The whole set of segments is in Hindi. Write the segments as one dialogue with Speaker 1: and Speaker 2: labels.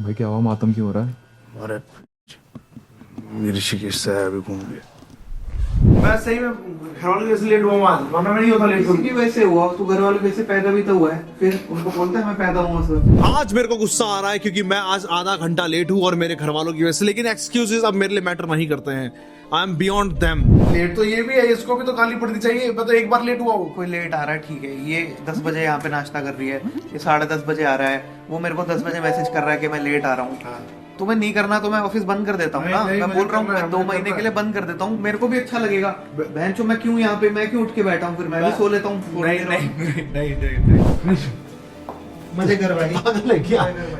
Speaker 1: भाई क्या हुआ, मातम क्यों हो रहा है?
Speaker 2: अरे ऋषिकेश से आया अभी घूम के। मैं सही में घर वालों की वजह से लेट हुआ आज, वरना मैं नहीं होता लेट।
Speaker 3: किसकी वजह से हुआ? तू घर वालों की वजह से पैदा भी तो हुआ है, फिर उनको बोलता है मैं पैदा हुआ सर।
Speaker 4: आज मेरे को गुस्सा आ रहा है क्योंकि मैं आज आधा घंटा लेट हूँ और मेरे घर वालों की वजह से, लेकिन एक्सक्यूजेस अब मेरे लिए मैटर नहीं करते हैं। I am beyond them.
Speaker 2: लेट तो ये भी है, इसको भी तो गाली पड़नी चाहिए। मैं तो एक बार लेट हुआ हूँ।
Speaker 3: कोई लेट आ रहा है ठीक है, ये 10 बजे यहाँ पे नाश्ता कर रही है, ये 10:30 बजे आ रहा है, वो मेरे को 10 बजे मैसेज कर रहा है कि मैं लेट आ रहा हूँ। तुम्हें नहीं करना तो मैं ऑफिस बंद कर देता हूँ ना। मैं बोल रहा हूँ मैं 2 महीने के लिए बंद कर देता हूँ, मेरे को भी अच्छा लगेगा। बहन चो मैं क्यों यहाँ पे, मैं क्यों उठ के बैठा हूँ, फिर मैं भी सो लेता हूँ।
Speaker 2: नहीं
Speaker 3: मजे कर भाई।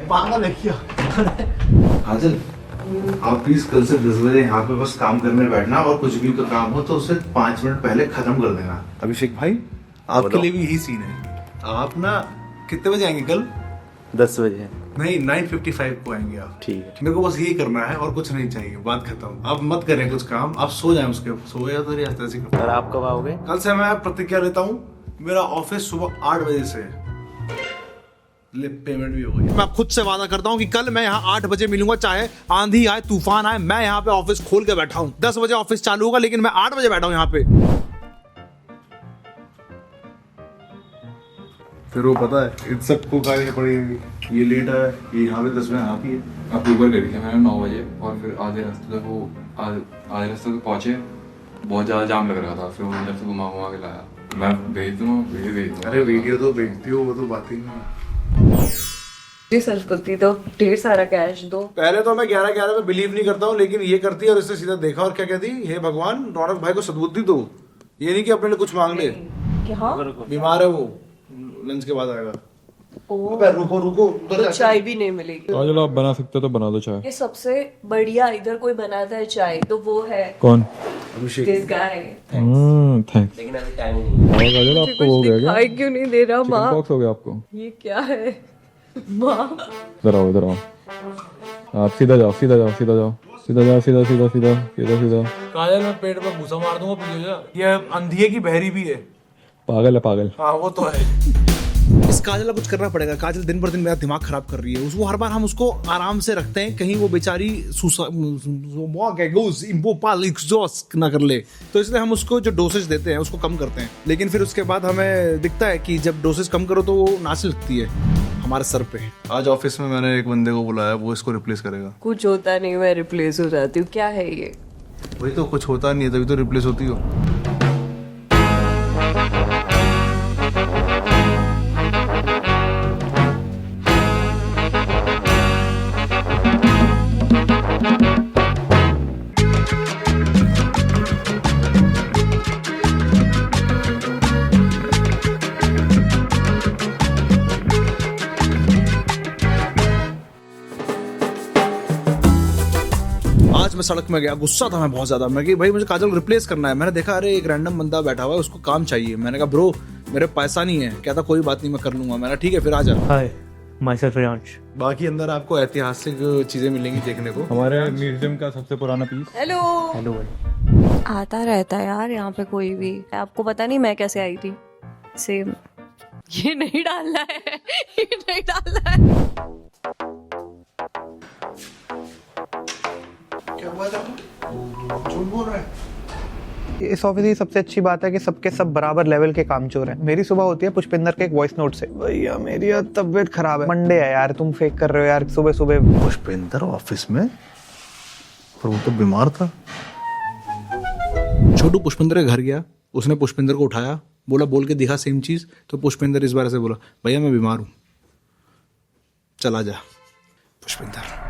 Speaker 2: पागल है क्या? काजल, आप प्लीज कल से 10 बजे यहाँ पे बस काम करने बैठना, और कुछ भी का काम हो तो उसे 5 मिनट पहले खत्म कर देना।
Speaker 4: अभिषेक भाई, आपके लिए भी यही सीन है। आप ना कितने बजे आएंगे कल?
Speaker 5: 10 बजे।
Speaker 4: नहीं, 9:55 को आएंगे आप।
Speaker 5: ठीक है।
Speaker 4: मेरे को बस यही करना है और कुछ नहीं चाहिए, बात खत्म। आप मत करें कुछ काम, आप सो जाएं। उसके सो या तो रियासत ऐसी
Speaker 5: और आप कब आओगे?
Speaker 4: कल से मैं प्रतिज्ञा लेता हूँ, मेरा ऑफिस सुबह 8 बजे से है। पेमेंट भी हो गई। मैं खुद से वादा करता हूँ कि कल मैं यहाँ 8 बजे मिलूंगा, चाहे आंधी आए तूफान आए, मैं यहाँ पे ऑफिस खोल के बैठा हूँ। 10 बजे ऑफिस चालू होगा, लेकिन मैं 8 बजे बैठा हूँ यहाँ पे।
Speaker 2: फिर वो पता है इन सबको गाली पड़ेगी, ये लेट आया, ये यहाँ पे 10 बजे आती है।
Speaker 1: आप ऊबर करी थी मैंने 9 बजे, और फिर आधे रास्ते तक वो आधे रास्ते तक पहुंचे, बहुत ज्यादा जाम लग रहा था, फिर वो उधर से घुमा के लाया। मैं भेज दूँ, भेज दूँ।
Speaker 2: अरे वीडियो तो भेजती हो, वो तो बात ही नहीं।
Speaker 6: जी संस्कृति तो ढेर सारा कैश दो।
Speaker 4: पहले तो मैं 11-11 में बिलीव नहीं करता हूँ, लेकिन ये करती है और इसने सीधा देखा और क्या कहती, हे भगवान रौनक भाई को सद्बुद्धि दो, ये नहीं कि अपने लिए कुछ मांग ले।
Speaker 6: क्या?
Speaker 4: बीमार है वो, लंच के बाद आएगा।
Speaker 6: ओ,
Speaker 4: रुको
Speaker 6: तो चाय भी नहीं मिलेगी।
Speaker 1: काजल आप बना सकते हो तो बना दो चाय।
Speaker 6: ये सबसे बढ़िया इधर कोई बनाता है चाय तो वो है
Speaker 1: कौन?
Speaker 4: अभिषेक।
Speaker 6: This guy.
Speaker 1: थैंक्स।
Speaker 5: लेकिन अभी टाइम नहीं है।
Speaker 1: काजल आपको हो गया क्या?
Speaker 6: दिखाई क्यों नहीं दे रहा
Speaker 1: चिकन
Speaker 6: माँ?
Speaker 1: पॉक्स हो गया आपको?
Speaker 6: ये क्या है माँ?
Speaker 1: इधर आओ, इधर आओ। आप सीधा जाओ, सीधा जाओ, सीधा जाओ, सीधा जाओ, सीधा सीधा सीधा सीधा सीधा।
Speaker 4: काजल मैं पेट में घुसा मार दूंगा, पीछे ये अंधी की बहरी भी है।
Speaker 1: पागल है पागल।
Speaker 4: हाँ वो तो है। इस काजल का कुछ करना पड़ेगा। काजल दिन पर दिन मेरा दिमाग खराब कर रही है। उसको हर बार हम उसको आराम से रखते हैं, कहीं वो बेचारी ना कर ले, तो इसलिए हम उसको जो डोसेज देते हैं उसको कम करते हैं। लेकिन फिर उसके बाद हमें दिखता है कि जब डोसेज कम करो तो वो नाचने लगती है हमारे सर पे।
Speaker 2: आज ऑफिस में मैंने एक बंदे को बुलाया, वो इसको रिप्लेस करेगा।
Speaker 6: कुछ होता नहीं, मैं रिप्लेस हो जाती हूँ। क्या है ये?
Speaker 2: वही तो, कुछ होता नहीं है तभी तो रिप्लेस होती हो।
Speaker 4: आज मैं सड़क में गया, गुस्सा था मैं बहुत ज्यादा। मैं कि भाई मुझे काजल को रिप्लेस करना है। मैंने देखा अरे एक रैंडम बंदा बैठा हुआ है, उसको काम चाहिए। मैंने कहा ब्रो मेरे पैसा नहीं है। कहता कोई बात नहीं मैं कर लूंगा। मैंने ठीक है फिर आ जा।
Speaker 5: हाय, माय सेल्फ रियांश।
Speaker 4: बाकी अंदर आपको ऐतिहासिक चीजें मिलेंगी देखने को।
Speaker 1: हमारे म्यूजियम का सबसे पुराना पीस।
Speaker 6: हेलो।
Speaker 5: हेलो भाई।
Speaker 6: आता रहता है यार यहाँ पे कोई भी। आपको पता नहीं मैं कैसे आई थी? सेम। ये नहीं डालना है, ये नहीं डालना है।
Speaker 4: क्या हुआ था? झूठ बोल रहा है।
Speaker 3: इस ऑफिस की सबसे अच्छी बात है कि सबके सब बराबर लेवल के कामचोर हैं। मेरी सुबह होती है पुष्पिंदर के एक वॉइस नोट से, भैया मेरी तबीयत खराब है, मंडे है यार, तुम फेक कर रहे हो यार सुबह सुबह।
Speaker 2: पुष्पेंद्र ऑफिस में? पर वो तो बीमार था।
Speaker 4: छोटू पुष्पिंदर के घर गया, उसने पुष्पिंदर को उठाया, बोला बोल के दिखा सेम चीज। तो पुष्पिंदर इस बार से बोला भैया मैं बीमार हूँ, चला जा। पुष्पिंदर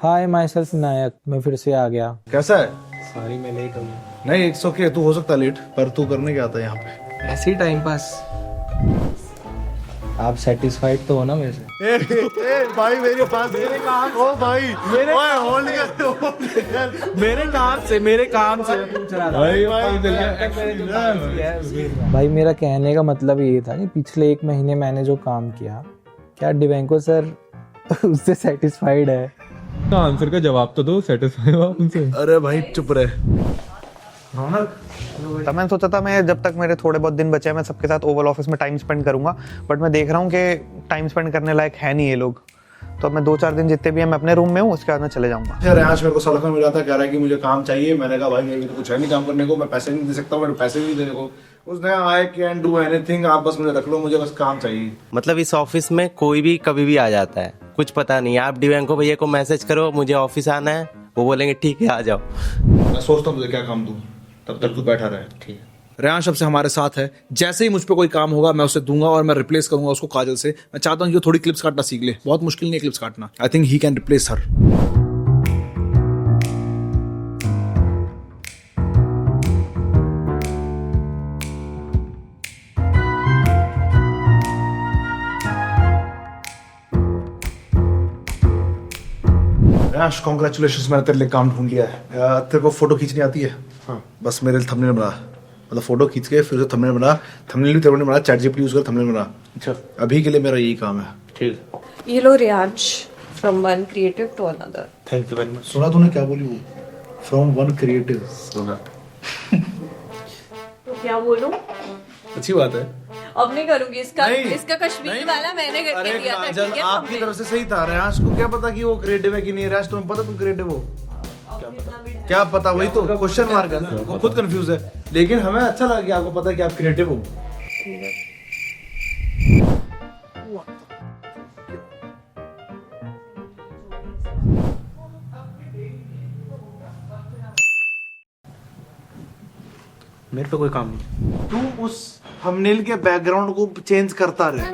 Speaker 7: हाय माई सेल्फ नायक, मैं फिर से आ गया।
Speaker 4: कैसा है?
Speaker 7: सॉरी मैं लेट हो गया।
Speaker 4: नहीं इट्स ओके, तू हो सकता लेट, पर तू करने क्या आता है यहाँ पे?
Speaker 7: ऐसे ही टाइम पास। आप सेटिस्फाइड तो हो ना मेरे से?
Speaker 2: भाई मेरे पास मेरे काम हो भाई, मेरे होल्ड
Speaker 7: मेरे काम से पूछ रहा था। भाई मेरा कहने का मतलब ये था कि पिछले 1 महीने मैंने जो काम किया, क्या डिवेंको सर उससे सेटिस्फाइड है?
Speaker 1: आंसर का जवाब तो दो, सेटिस्फाई हो आप उनसे?
Speaker 2: अरे भाई चुप रहे। रौनक
Speaker 3: तब मैंने सोचा था मैं जब तक मेरे थोड़े बहुत दिन बचे हैं मैं सबके साथ ओवल ऑफिस में टाइम स्पेंड करूंगा, बट मैं देख रहा हूँ कि टाइम स्पेंड करने लायक है नहीं ये लोग। तो अब मैं 2-4 दिन जितने भी हैं मैं अपने रूम में हूँ, उसके बाद मैं चले जाऊंगा।
Speaker 4: यार आज मेरे को सड़क में मिला था, कह रहा है कि मुझे काम चाहिए। मैंने कहा भाई मेरे को कुछ है नहीं काम करने को, मैं पैसे नहीं दे सकता, मेरे पैसे नहीं देने को। उसने आई कैन डू एनीथिंग, आप बस मुझे रख लो, मुझे बस काम चाहिए।
Speaker 8: मतलब इस ऑफिस में कोई भी कभी भी आ जाता है, कुछ पता नहीं। आप डिवेंको भैया को मैसेज करो मुझे ऑफिस आना है, वो बोलेंगे ठीक है आ जाओ।
Speaker 4: मैं सोचता हूँ मुझे क्या काम दूँ, तब तक तू बैठा रहे। ठीक है, रेयांश अब से हमारे साथ है। जैसे ही मुझ पे कोई काम होगा मैं उसे दूंगा और मैं रिप्लेस करूंगा उसको काजल से। मैं चाहता हूँ कि वो थोड़ी क्लिप्स काटना सीख ले, बहुत मुश्किल नहीं है क्लिप्स काटना। I think he can replace her. Reyansh congratulation, मैंने तेरे लिए काम ढूंढ लिया है। तेरे को फोटो खींचनी आती है? हाँ, बस मेरे लिए थंबनेल बना, मतलब फोटो खींच के फिर उसे थंबनेल बना। थंबनेल भी तेरे ने बना, चैट जीपीटी यूज कर थंबनेल बना। अच्छा, अभी के लिए मेरा यही काम है। ठीक,
Speaker 6: ये लो Riyansh, from one creative to another.
Speaker 5: Thank you very much.
Speaker 4: सुना तूने क्या बोली वो? From one creative.
Speaker 1: सुना।
Speaker 6: तो क्या बोलूं?
Speaker 4: अच्छी बात है।
Speaker 6: अब नहीं करूंगी इसका।
Speaker 4: नहीं,
Speaker 6: इसका कश्मीरी वाला मैंने करके दिया था।
Speaker 4: काजल,
Speaker 6: ठीक है,
Speaker 4: आपकी
Speaker 6: हमने।
Speaker 4: तरफ से सही था। रेयांश को क्या पता कि वो क्रिएटिव है कि नहीं? रेयांश तुम्हें पता तुम क्रिएटिव हो? क्या पता, वही तो क्वेश्चन मार्क है ना, वो खुद कंफ्यूज है। लेकिन हमें अच्छा लगा कि आपको पता है कि आप क्रिएटिव हो।
Speaker 5: मेरे पे कोई काम नहीं।
Speaker 4: तू उस थंबनेल के बैकग्राउंड को चेंज करता रहे।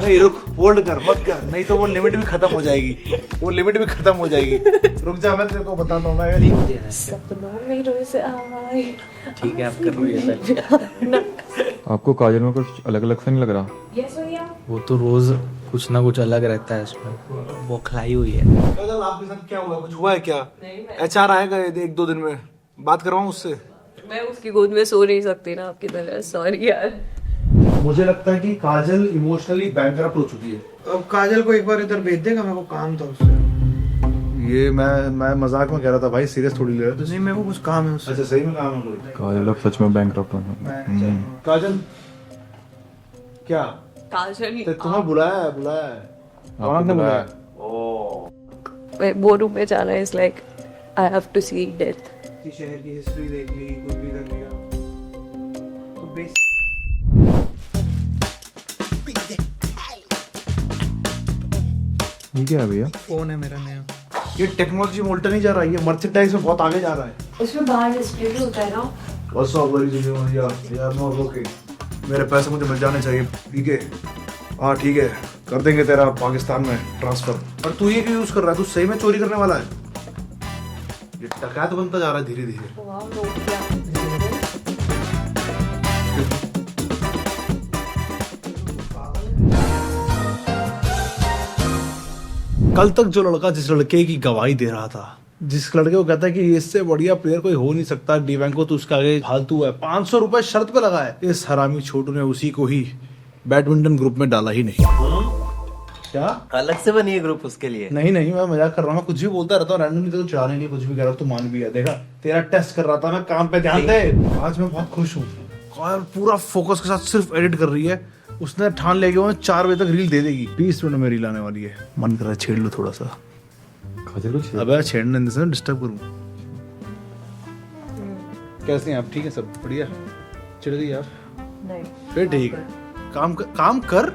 Speaker 4: नहीं रुक, होल्ड कर, मत कर, नहीं तो वो लिमिट भी खत्म हो जाएगी। वो लिमिट भी खत्म हो जाएगी। रुक जा, मैं तेरे को बताता हूँ ना।
Speaker 6: सपनों में रोज आए।
Speaker 5: ठीक है, आप कर लो ये।
Speaker 1: आपको काजल में कुछ अलग अलग सा नहीं लग रहा?
Speaker 6: यस भैया।
Speaker 5: वो तो रोज कुछ ना कुछ अलग रहता है इसमें, वो खिलाई हुई है।
Speaker 4: काजल, आपके साथ क्या हुआ? कुछ हुआ है क्या? HR आएगा 1-2 दिन में, बात करवाऊँ उससे?
Speaker 6: मैं उसकी गोद में सो नहीं सकती ना आपकी तरह, सॉरी यार।
Speaker 4: मुझे लगता है कि काजल इमोशनली बैंकरप्ट हो चुकी है।
Speaker 3: अब काजल को एक बार इधर भेज देगा, मेरे को काम था उससे।
Speaker 4: ये मैं मजाक में कह रहा था भाई, सीरियस थोड़ी ले रहा था।
Speaker 3: नहीं, मेरे को कुछ काम है उससे।
Speaker 4: अच्छा, सही में काम है कोई?
Speaker 1: काजल अब सच में बैंकरप्ट है।
Speaker 4: काजल क्या
Speaker 6: काजल
Speaker 4: तुम्हें बुलाया है? कौन ने बुलाया?
Speaker 6: वो रूम में जाना है, is like I have to see death.
Speaker 3: शहर की हिस्ट्री देख ली, कुछ भी कर लिया तो बेस।
Speaker 1: ये क्या है भैया?
Speaker 3: फोन है मेरा नया।
Speaker 4: ये टेक्नोलॉजी में उल्टा नहीं जा रहा है, ये मर्चेंडाइज में बहुत आगे जा रहा है।
Speaker 6: उसमें बाहर डिस्प्ले भी होता है ना।
Speaker 4: बस अब वाली चीजें यार नो ओके, मेरे पैसे मुझे मिल जाने चाहिए। ठीक है, हाँ ठीक है, कर देंगे तेरा पाकिस्तान में ट्रांसफर। और तू ये क्यों यूज कर रहा है? तू सही में चोरी करने वाला है? ये डकैत बनता जा रहा है धीरे धीरे।
Speaker 6: वाह, लोग क्या।
Speaker 4: कल तक जो लड़का जिस लड़के की गवाही दे रहा था, जिस लड़के को कहता है कि इससे बढ़िया प्लेयर कोई हो नहीं सकता, डिवेंको तो उसके आगे फालतू है, 500 रुपए शर्त पे लगा है। इस हरामी छोटू ने उसी को ही बैडमिंटन ग्रुप में डाला ही नहीं। क्या
Speaker 8: अलग से बनी है ग्रुप उसके लिए?
Speaker 4: नहीं मैं मजाक कर रहा हूँ। मैं कुछ भी बोलता रहता हूँ रैंडमली, तो चढ़ाने के लिए कुछ भी कर रहा हूँ। तू मान भी गया, देखा तेरा टेस्ट कर रहा था मैं, काम पे ध्यान दे। आज मैं बहुत खुश हूँ, पूरा फोकस के साथ सिर्फ एडिट कर रही है। उसने ठान ले गया 4 बजे तक रील दे देगी। 20 मिनट में रील आने वाली है। मन कर रहा है छेड़ लो थोड़ा सा।
Speaker 1: काजल को
Speaker 4: अबे छेड़ने से डिस्टर्ब करूँ? कैसे हैं आप? ठीक है सब बढ़िया? चिढ़ गई आप?
Speaker 6: नहीं,
Speaker 4: फिर ठीक है, काम कर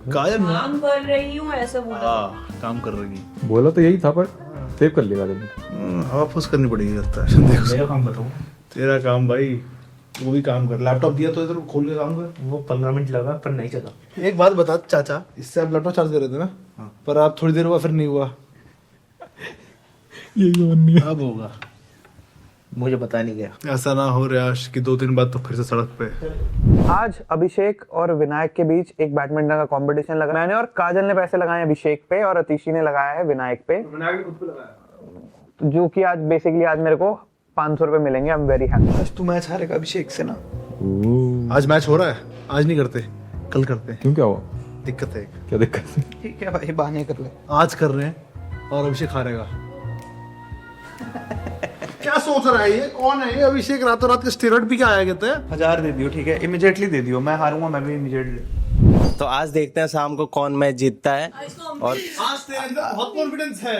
Speaker 4: काजल।
Speaker 6: काम कर रही हूँ ऐसा बोला।
Speaker 4: हाँ, काम कर रही।
Speaker 1: बोला तो यही था, पर सेव कर लिया काजल।
Speaker 4: हवा फूस करनी पड़ेगी लगता है। देखो
Speaker 5: मेरा काम बताऊँ?
Speaker 4: तेरा काम भाई, वो भी काम कर। लैपटॉप दिया तो इधर खोल के काम कर।
Speaker 5: वो 15 मिनट लगा पर नहीं चला।
Speaker 4: एक बात बता चाचा, इससे आप लैपटॉप चार्ज कर रहे थे ना? हाँ। पर आप थोड़ी देर हुआ फिर नहीं हुआ। यही अब होगा।
Speaker 5: मुझे पता नहीं गया।
Speaker 4: ऐसा ना हो रियाश कि 2 दिन बाद तो फिर से सड़क पे।
Speaker 3: आज अभिषेक और विनायक के बीच एक बैडमिंटन का कंपटीशन लगा। मैंने और काजल ने पैसे लगाए अभिषेक पे और अतिशी ने लगाया है विनायक पे।
Speaker 4: विनायक ने खुद पे लगाया,
Speaker 3: जो कि आज बेसिकली आज मेरे को 500 रुपए मिलेंगे। I am very happy.
Speaker 9: आज तू मैच हारेगा अभिषेक से ना।
Speaker 4: आज मैच हो रहा है, आज नहीं करते, कल करते हैं।
Speaker 1: क्यों, क्या हुआ?
Speaker 4: दिक्कत है।
Speaker 1: क्या दिक्कत है?
Speaker 9: ठीक है भाई, बहाने कर ले।
Speaker 4: आज कर रहे हैं और अभिषेक हारेगा। क्या सोच रहा है ये? कौन है ये? अभिषेक रातों रात के स्टेरॉइड पी के आया कहते हैं।
Speaker 3: 1000 दे दियो, ठीक है, इमीडिएटली दे दियो, मैं हारूंगा मैं भी इमीडिएटली।
Speaker 8: तो आज देखते हैं शाम को कौन मैच जीतता है। और
Speaker 4: आज तेरे अंदर बहुत कॉन्फिडेंस है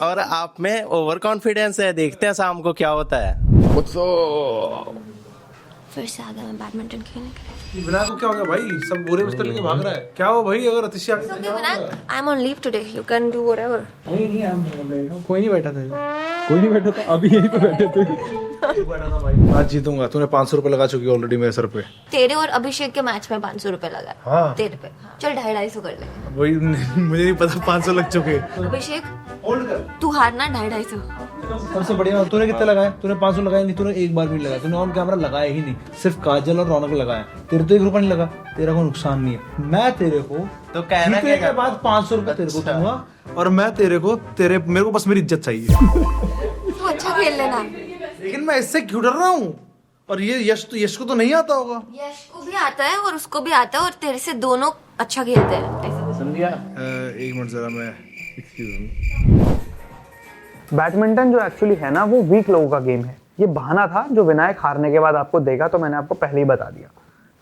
Speaker 8: और आप में ओवर कॉन्फिडेंस है। देखते हैं शाम को क्या होता है।
Speaker 6: फिर से आ गया मैं बैडमिंटन खेलने के लिए।
Speaker 4: विनायक को क्या हो गया भाई? सब बोरे बिस्तर लेके भाग रहा है। क्या हो भाई? अगर अतिशी आगे
Speaker 6: I am on leave today, you can do whatever.
Speaker 7: कोई नहीं बैठा था, कोई नहीं बैठा था, अभी यहीं पे बैठे थे।
Speaker 4: आज जीतूंगा। तूने 500 रुपए लगा चुकी है ऑलरेडी मेरे सर पे।
Speaker 6: तेरे और अभिषेक के मैच में 500 रुपए लगा।
Speaker 4: हाँ।
Speaker 6: तेरे पे चल 250 कर ले।
Speaker 4: वही मुझे नहीं पता 500 लग चुके।
Speaker 6: अभिषेक तू हारना 250।
Speaker 7: सबसे बढ़िया, तूने कितने लगाए? तूने 500 लगाए नहीं, तूने एक बार भी नहीं लगाया, तूने ऑन कैमरा लगाया ही नहीं, सिर्फ काजल और रौनक लगाया। तेरे तो 1 रुपया नहीं लगा, तेरा कोई नुकसान नहीं है। मैं तेरे को
Speaker 8: तो कहना
Speaker 7: जीतने
Speaker 8: क्या
Speaker 7: के बाद 500 रुपए तेरे को दूंगा,
Speaker 4: और मैं तेरे को मेरे को बस मेरी इज्जत चाहिए।
Speaker 6: तू अच्छा खेल लेना।
Speaker 4: लेकिन मैं इससे क्यों डर रहा हूँ? और ये यश को तो नहीं आता होगा।
Speaker 6: यश को भी आता है और उसको भी आता है, और तेरे से दोनों अच्छा खेलते हैं।
Speaker 7: समझिया।
Speaker 4: एक मिनट जरा, मैं
Speaker 9: बैडमिंटन जो एक्चुअली है ना, वो वीक लोगों का गेम है। ये बहाना था जो विनायक हारने के बाद आपको देगा, तो मैंने आपको पहले ही बता दिया।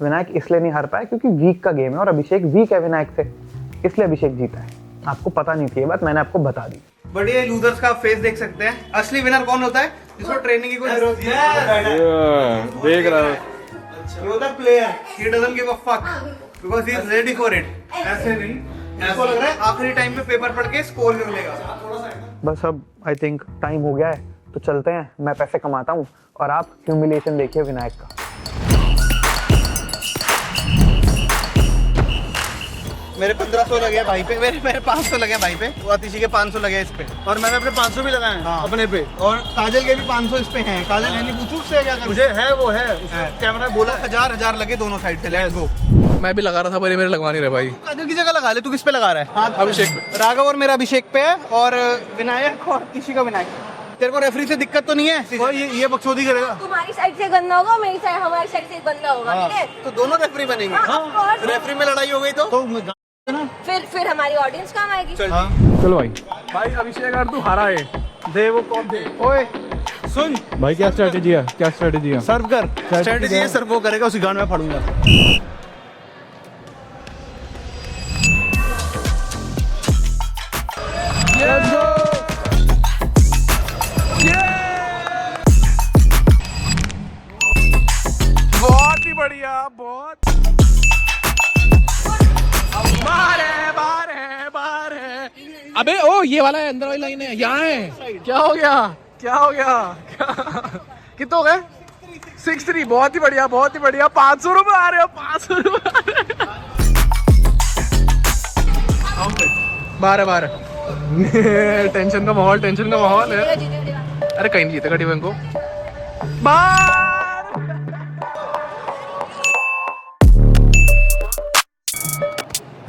Speaker 9: विनायक इसलिए नहीं हार पाया क्योंकि वीक का गेम है, और अभिषेक वीक है विनायक से, इसलिए अभिषेक जीता है। आपको पता नहीं थी ये बात, मैंने आपको बता दी।
Speaker 3: बढ़िया लूजर्स का फेस देख सकते हैं। असली विनर कौन होता है? जिसको ट्रेनिंग की कोई जरूरत नहीं है।
Speaker 1: देख रहा है
Speaker 3: You the player, he doesn't give a fuck because he is ready for it. ऐसे नहीं, इसको लग रहा है आखिरी टाइम पे पेपर पढ़ के स्कोर कर लेगा।
Speaker 9: बस अब आई थिंक टाइम हो गया है, तो चलते हैं। मैं पैसे कमाता हूँ और आप ह्यूमिलिएशन देखिए विनायक का।
Speaker 3: मेरे 1500 लगे भाई पे, मेरे 500 लगे भाई पे, वो अतिशी के 500 लगे इस पे,
Speaker 4: और मैंने अपने 500 भी लगाए हैं अपने पे।
Speaker 3: और काजल के भी 500 इस पे हैं। काजल है नहीं, पूछू उससे क्या कर।
Speaker 4: मुझे है, वो है
Speaker 3: कैमरा बोला 1000 लगे दोनों साइड से। Let's go.
Speaker 1: मैं भी लगा रहा था पर ये मेरे लगवा नहीं रहे भाई।
Speaker 3: काजल की जगह लगा ले, तू किस पे लगा रहा है? हाँ,
Speaker 1: अभिषेक पे।
Speaker 3: राघव और मेरा अभिषेक पे है, और विनायक और अतिशी का विनायक। तेरे को रेफरी से दिक्कत तो नहीं है?
Speaker 4: और ये बकचोदी करेगा।
Speaker 6: तुम्हारी साइड से गंदा होगा, मेरी साइड हमारी साइड से गंदा होगा, ठीक है?
Speaker 3: तो दोनों रेफरी बनेंगे।
Speaker 6: हाँ,
Speaker 3: रेफरी में लड़ाई हो गई तो
Speaker 6: फिर हमारी ऑडियंस काम आएगी।
Speaker 1: चलो भाई अभिषेक अगर तू हारा है
Speaker 4: दे वो कौन दे।
Speaker 3: ओए सुन
Speaker 1: भाई, क्या स्ट्रेटेजी है? क्या स्ट्रेटेजी है?
Speaker 4: सर्व कर। स्ट्रेटेजी है, सर्व वो करेगा, उसी गान में फाड़ूंगा।
Speaker 1: बहुत ही बढ़िया, बहुत बाहर है। अबे ओ, ये वाला है, अंदर वाली लाइन है, यहाँ है। क्या हो गया? कितने हो गए? 6-3। बहुत ही बढ़िया, बहुत ही बढ़िया। 500 रुपए आ रहे हो, 500 रुपए। बाहर टेंशन का माहौल है। अरे कहीं नहीं जीतेगा डिवेंको।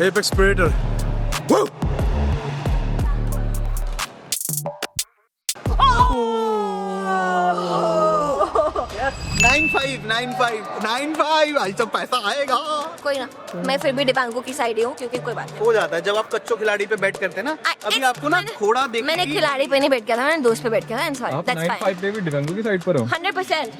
Speaker 4: Apex Predator. Woo!
Speaker 3: Nine five आज तक पैसा आएगा।
Speaker 6: कोई ना, मैं फिर भी डिबांगो की साइड ही हूँ, क्योंकि कोई बात नहीं।
Speaker 3: हो जाता है जब आप कच्चो खिलाड़ी पे बैठ करते हैं ना। अभी आपको ना थोड़ा देख,
Speaker 6: मैंने खिलाड़ी पे नहीं बैठ किया था, मैंने दोस्त पे बैठ किया था।
Speaker 1: आप 9-5 पे भी डिवेंको की साइड पर हो।
Speaker 6: 100%।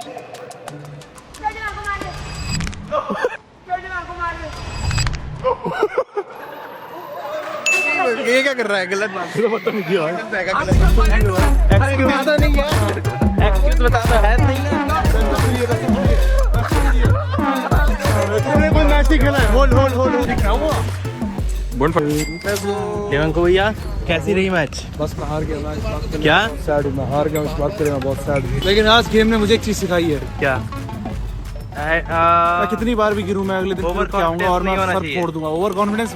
Speaker 3: ये क्या कर रहा है? गलत बात है।
Speaker 4: कोई मैच नहीं खेला है। होल्ड
Speaker 8: डिवेंको भैया कैसी रही मैच?
Speaker 4: बस मैं हार गया मैच।
Speaker 8: क्या
Speaker 4: सैड हूं मैं, हार गया, इस बात करें मैं बहुत सैड हूं। लेकिन आज गेम ने मुझे एक चीज सिखाई है।
Speaker 8: क्या?
Speaker 4: मैं कितनी बार भी गिरूं, मैं अगले दिन फिर के आऊंगा और मैं सर फोड़ दूंगा। ओवर कॉन्फिडेंस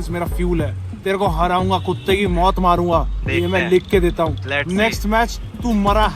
Speaker 4: मेरा फ्यूल है। तेरे को हराऊंगा, कुत्ते की मौत मारूंगा, ये मैं लिख के देता हूँ। नेक्स्ट मैच तू मरा।